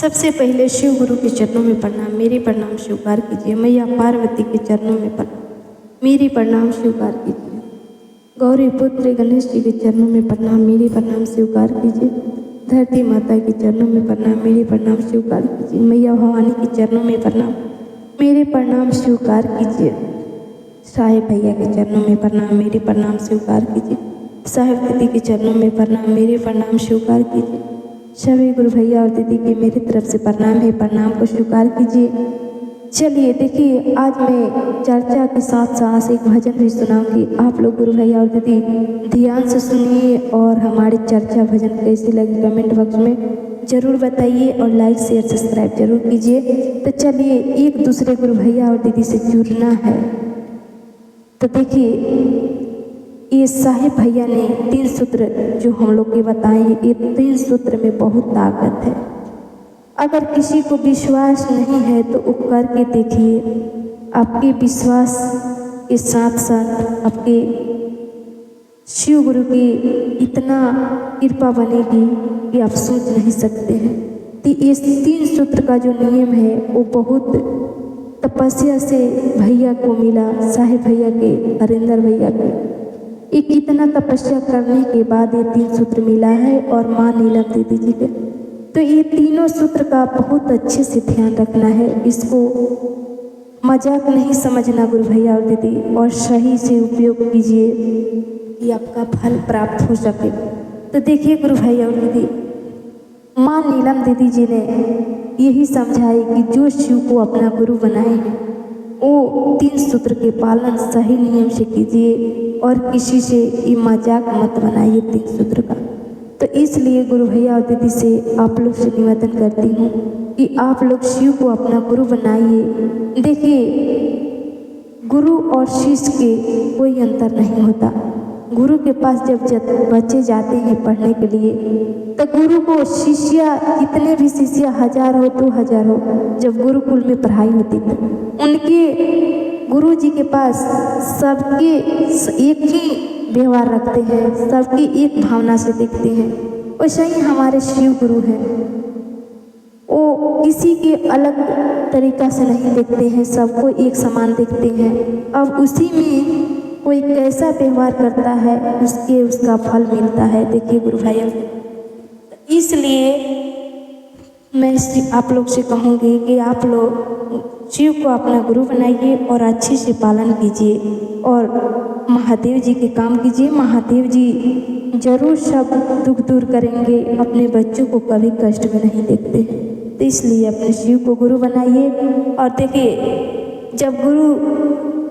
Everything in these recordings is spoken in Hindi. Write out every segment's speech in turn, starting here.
सबसे पहले शिव गुरु के चरणों में प्रणाम, मेरे प्रणाम स्वीकार कीजिए। मैया पार्वती के चरणों में प्रणाम, मेरी प्रणाम स्वीकार कीजिए। गौरी पुत्र गणेश जी के चरणों में प्रणाम, मेरी प्रणाम स्वीकार कीजिए। धरती माता के चरणों में प्रणाम, मेरी प्रणाम स्वीकार कीजिए। मैया भवानी के चरणों में प्रणाम, मेरे प्रणाम स्वीकार कीजिए। साहेब भैया के चरणों में प्रणाम, मेरे प्रणाम स्वीकार कीजिए। साहेब दीदी के चरणों में प्रणाम, मेरे प्रणाम स्वीकार कीजिए। सभी गुरु भैया और दीदी के मेरी तरफ से प्रणाम है, प्रणाम को स्वीकार कीजिए। चलिए देखिए, आज मैं चर्चा के साथ साथ एक भजन भी सुनाऊंगी। आप लोग गुरु भैया और दीदी ध्यान से सुनिए और हमारी चर्चा भजन कैसी लगी कमेंट बॉक्स में ज़रूर बताइए और लाइक शेयर सब्सक्राइब जरूर कीजिए। तो चलिए, एक दूसरे गुरु भैया और दीदी से जुड़ना है। तो देखिए, ये साहेब भैया ने 3 सूत्र जो हम लोग के बताए हैं, ये 3 सूत्र में बहुत ताकत है। अगर किसी को विश्वास नहीं है तो वो करके देखिए। आपके विश्वास के साथ साथ आपके शिव गुरु की इतना कृपा बनेगी कि आप सोच नहीं सकते हैं। तो इस 3 सूत्र का जो नियम है वो बहुत तपस्या से भैया को मिला, साहेब भैया के, हरिंदर भैया के। एक इतना तपस्या करने के बाद ये 3 सूत्र मिला है और माँ नीलम दीदी जी के। तो ये तीनों सूत्र का बहुत अच्छे से ध्यान रखना है, इसको मजाक नहीं समझना गुरु भैया और दीदी, और सही से उपयोग कीजिए कि आपका फल प्राप्त हो सके। तो देखिए गुरु भैया और दीदी, माँ नीलम दीदी जी ने यही समझाई कि जो शिव को अपना गुरु बनाए हैं वो 3 सूत्र के पालन सही नियम से कीजिए और किसी से ये मजाक मत बनाइए 3 सूत्र का। तो इसलिए गुरु भैया और दीदी से आप लोग से निवेदन करती हूँ कि आप लोग शिव को अपना गुरु बनाइए। देखिए, गुरु और शिष्य के कोई अंतर नहीं होता। गुरु के पास जब बच्चे जाते हैं पढ़ने के लिए तो गुरु को शिष्य, कितने भी शिष्य 1000 हो 2000 हो, जब गुरुकुल में पढ़ाई होती थी उनके गुरु जी के पास सबके एक ही व्यवहार रखते हैं, सबकी एक भावना से देखते हैं। वैसे ही हमारे शिव गुरु हैं, वो किसी के अलग तरीका से नहीं देखते हैं, सबको एक समान देखते हैं। अब उसी में कोई कैसा व्यवहार करता है उसका फल मिलता है। देखिए गुरु भाइयों, इसलिए मैं आप लोग से कहूँगी कि आप लोग शिव को अपना गुरु बनाइए और अच्छे से पालन कीजिए और महादेव जी के काम कीजिए। महादेव जी जरूर सब दुख दूर करेंगे, अपने बच्चों को कभी कष्ट में नहीं देखते। तो इसलिए अपने शिव को गुरु बनाइए। और देखिए, जब गुरु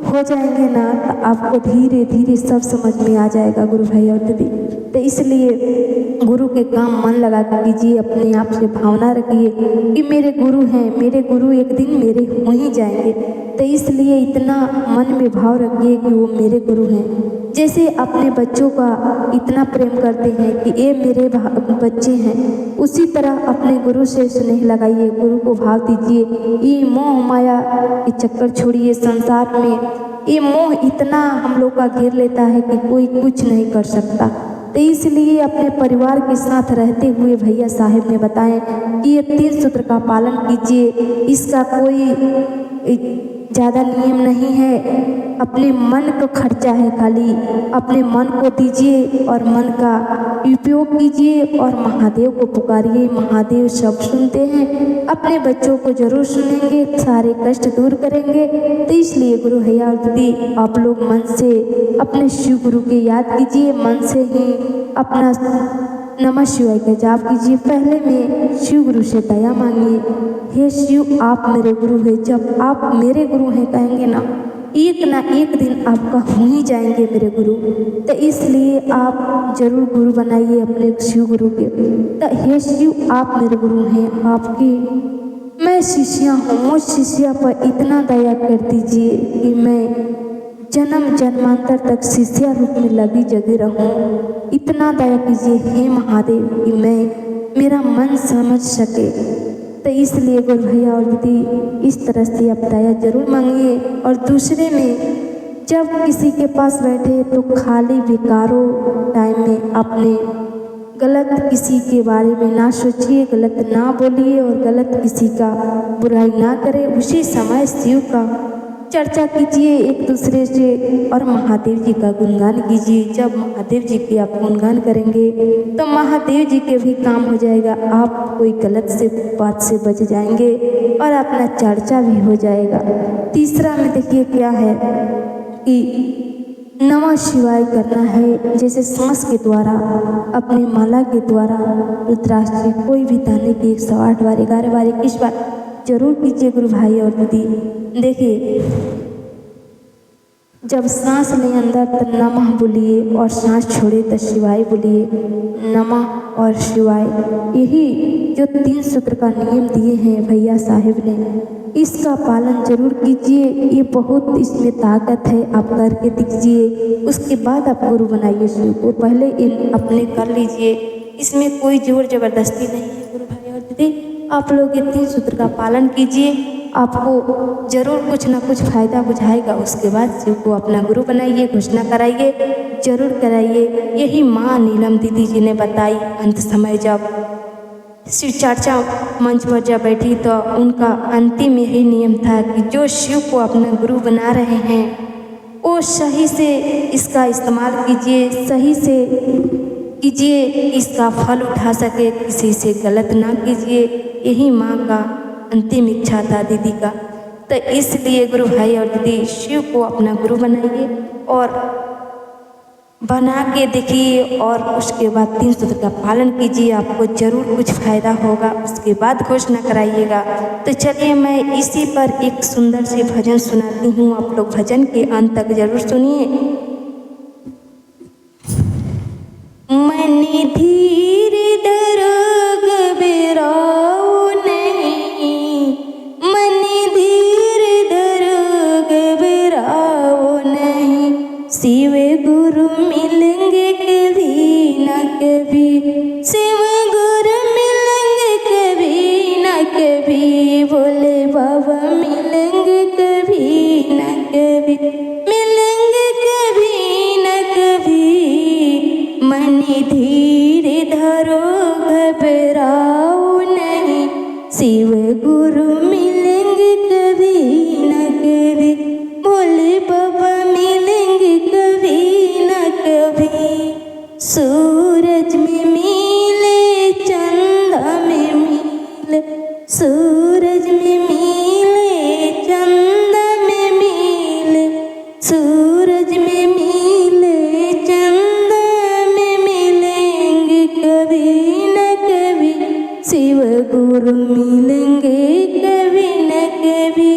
हो जाएंगे ना तो आपको धीरे धीरे सब समझ में आ जाएगा गुरु भाई और दीदी। तो इसलिए गुरु के काम मन लगा कर कीजिए, अपने आप से भावना रखिए कि मेरे गुरु हैं, मेरे गुरु एक दिन मेरे हो ही जाएंगे। तो इसलिए इतना मन में भाव रखिए कि वो मेरे गुरु हैं। जैसे अपने बच्चों का इतना प्रेम करते हैं कि ये मेरे बच्चे हैं, उसी तरह अपने गुरु से स्नेह लगाइए, गुरु को भाव दीजिए। ये मोह माया के चक्कर छोड़िए। संसार में ये मोह इतना हम लोग का घेर लेता है कि कोई कुछ नहीं कर सकता। तो इसलिए अपने परिवार के साथ रहते हुए भैया साहब ने बताएं कि ये 3 सूत्र का पालन कीजिए। इसका कोई ज़्यादा नियम नहीं है, अपने मन को खर्चा है, खाली अपने मन को दीजिए और मन का उपयोग कीजिए और महादेव को पुकारिए। महादेव सब सुनते हैं, अपने बच्चों को जरूर सुनेंगे, सारे कष्ट दूर करेंगे। तो इसलिए गुरु भैया और दीदी, आप लोग मन से अपने शिव गुरु की याद कीजिए, मन से ही अपना नमः शिवाय का जाप कीजिए। पहले में शिव गुरु से दया मांगिए, हे शिव आप मेरे गुरु हैं। जब आप मेरे गुरु हैं कहेंगे ना एक दिन आपका हो ही जाएंगे मेरे गुरु। तो इसलिए आप जरूर गुरु बनाइए अपने शिव गुरु के। तो हे शिव आप मेरे गुरु हैं, आपकी मैं शिष्या हूँ, मुझ शिष्या पर इतना दया कर दीजिए कि मैं जन्म जन्मांतर तक शिष्या रूप में लगी जगी रहूं। इतना दया कीजिए हे महादेव कि मैं मेरा मन समझ सके। तो इसलिए गुरु भैया और दीदी, इस तरह से आप दया जरूर मांगिए। और दूसरे में, जब किसी के पास बैठे तो खाली बेकारों टाइम में अपने गलत किसी के बारे में ना सोचिए, गलत ना बोलिए और गलत किसी का बुराई ना करें। उसी समय शिव का चर्चा कीजिए एक दूसरे से और महादेव जी का गुणगान कीजिए। जब महादेव जी की आप गुणगान करेंगे तो महादेव जी के भी काम हो जाएगा, आप कोई गलत से बात से बच जाएंगे और अपना चर्चा भी हो जाएगा। तीसरा में देखिए क्या है कि नमः शिवाय करना है, जैसे सांस के द्वारा, अपनी माला के द्वारा रुद्राक्ष कोई भी दाने की 108 बार, 11 बार, 21 बार जरूर कीजिए गुरु भाई और दीदी। देखिए जब सांस लें अंदर तो नमः बोलिए और सांस छोड़े तो शिवाय बोलिए। नमः और शिवाय, यही जो 3 सूत्र का नियम दिए हैं भैया साहिब ने, इसका पालन जरूर कीजिए। ये बहुत इसमें ताकत है, आप करके दीजिए। उसके बाद आप गुरु बनाइए शिव को, पहले इन अपने कर लीजिए। इसमें कोई जोर जबरदस्ती नहीं है गुरु भाई और दीदी। आप लोग ये 3 सूत्र का पालन कीजिए, आपको जरूर कुछ ना कुछ फायदा बुझाएगा। उसके बाद शिव को अपना गुरु बनाइए, घोषणा कराइए, जरूर कराइए। यही माँ नीलम दीदी जी ने बताई। अंत समय जब शिव चर्चा मंच पर जब बैठी तो उनका अंतिम यही नियम था कि जो शिव को अपना गुरु बना रहे हैं वो सही से इसका इस्तेमाल कीजिए, सही से कीजिए, इसका फल उठा सके, किसी से गलत ना कीजिए। यही माँ का अंतिम इच्छा था दीदी का। तो इसलिए गुरु भाई और दीदी शिव को अपना गुरु बनाइए और बना के देखिए और उसके बाद 3 सूत्र का पालन कीजिए, आपको जरूर कुछ फायदा होगा। उसके बाद घोषणा कराइएगा। तो चलिए मैं इसी पर एक सुंदर से भजन सुनाती हूँ, आप लोग भजन के अंत तक जरूर सुनिए। मन धीर धरो घबराओ नहीं, मन धीर धरो घबराओ नहीं, शिव गुरु मिलेंगे कभी न कभी, शिव गुरु मिलेंगे कभी न कभी, भोले बाबा मिलेंगे कभी न कभी, मिलेंगे कभी न कभी। मन धीर धरो घबराओ नहीं, शिव गुरु मिलेंगे कभी न कभी, भोले बाबा मिलेंगे कभी न कभी। सूरज में मिले चंदा में मिले, सूरज में मिले चंदा में मिले, सूरज में मिले चंदा में मिलेंगे कभी न कभी, शिव गुरु मिलेंगे कभी न कभी।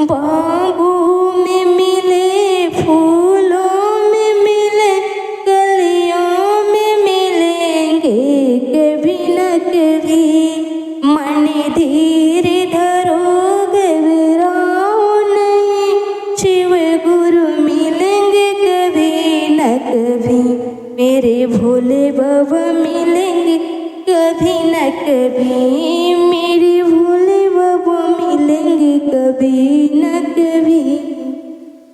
बागों में मिले, फूलों में मिले, कलियों में मिलेंगे कभी न कभी। मन धीर धरो घबराओ नहीं, शिव गुरु मिलेंगे कभी न कभी, मेरे भोले बाबा मिलेंगे कभी न कभी, मेरे भोले बाबा मिलेंगे कभी न कभी।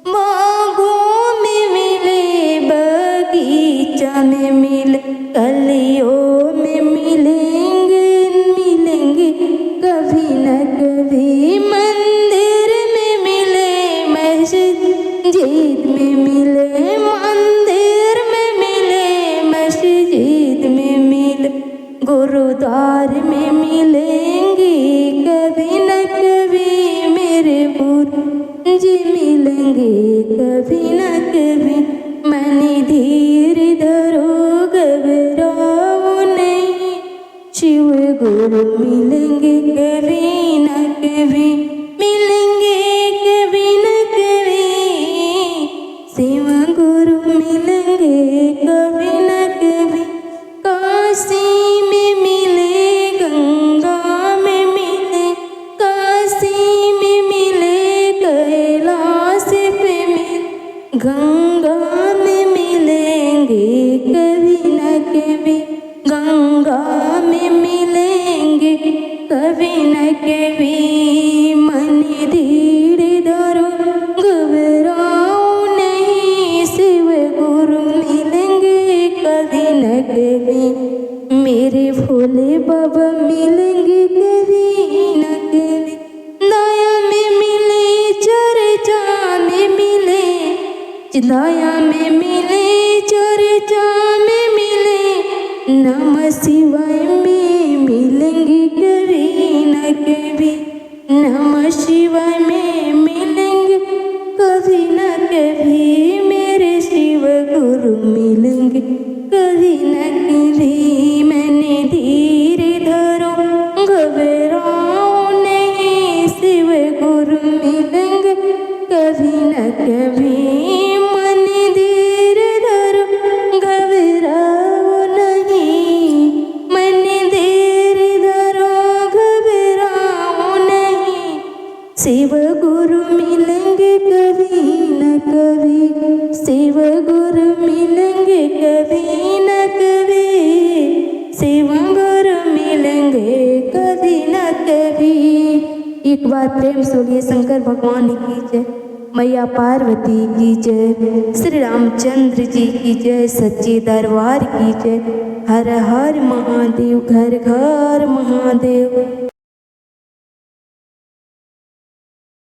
बागों में मिले, बगीचा में मिले, कलियों में मिलेंगे, मिलेंगे कभी न कभी। मंदिर में मिले, मस्जिद में मिले, मंदिर में मिले, मस्जिद में मिले, गुरुद्वार में मिलेंगे कभी न कभी, मेरे गुरु जी मिलेंगे कभी न कभी। मन धीर धरो घबराओ नहीं, शिव गुरु मिलेंगे कभी न कभी, मिलेंगे कभी न कभी, शिव गुरु मिलेंगे कभी न कभी। काशी में मिले, गंगा में मिले, काशी में मिले, कैलाश पे मिले, गंगा में मिलेंगे कभी न कभी, गंगा में मिलेंगे कभी न कभी। मन धीर धरो घबराओ नहीं, शिव गुरु मिलेंगे कभी न कभी, चिंताया में मिले, चर्चा में मिले, नमः शिवाय में मिलेंगे कभी न कभी, नमः शिवाय में मिलेंगे कभी न कभी, मेरे शिव गुरु मिलेंगे कभी न कभी। मैंने धीरे धरो घबराओ नहीं, शिव गुरु मिलेंगे कभी न कभी। मन धीरे धरो घबराओ नहीं, मन धीरे धरो घबराओ नहीं, शिव गुरु मिलेंगे कभी न कभी, शिव गुरु मिलेंगे कभी न कभी, शिव गुरु मिलेंगे कभी न कभी। एक बार प्रेम से बोलिए शंकर भगवान की जय, मैया पार्वती की जय, श्री रामचंद्र जी की जय, सच्चे दरबार की जय। हर हर महादेव, घर घर महादेव।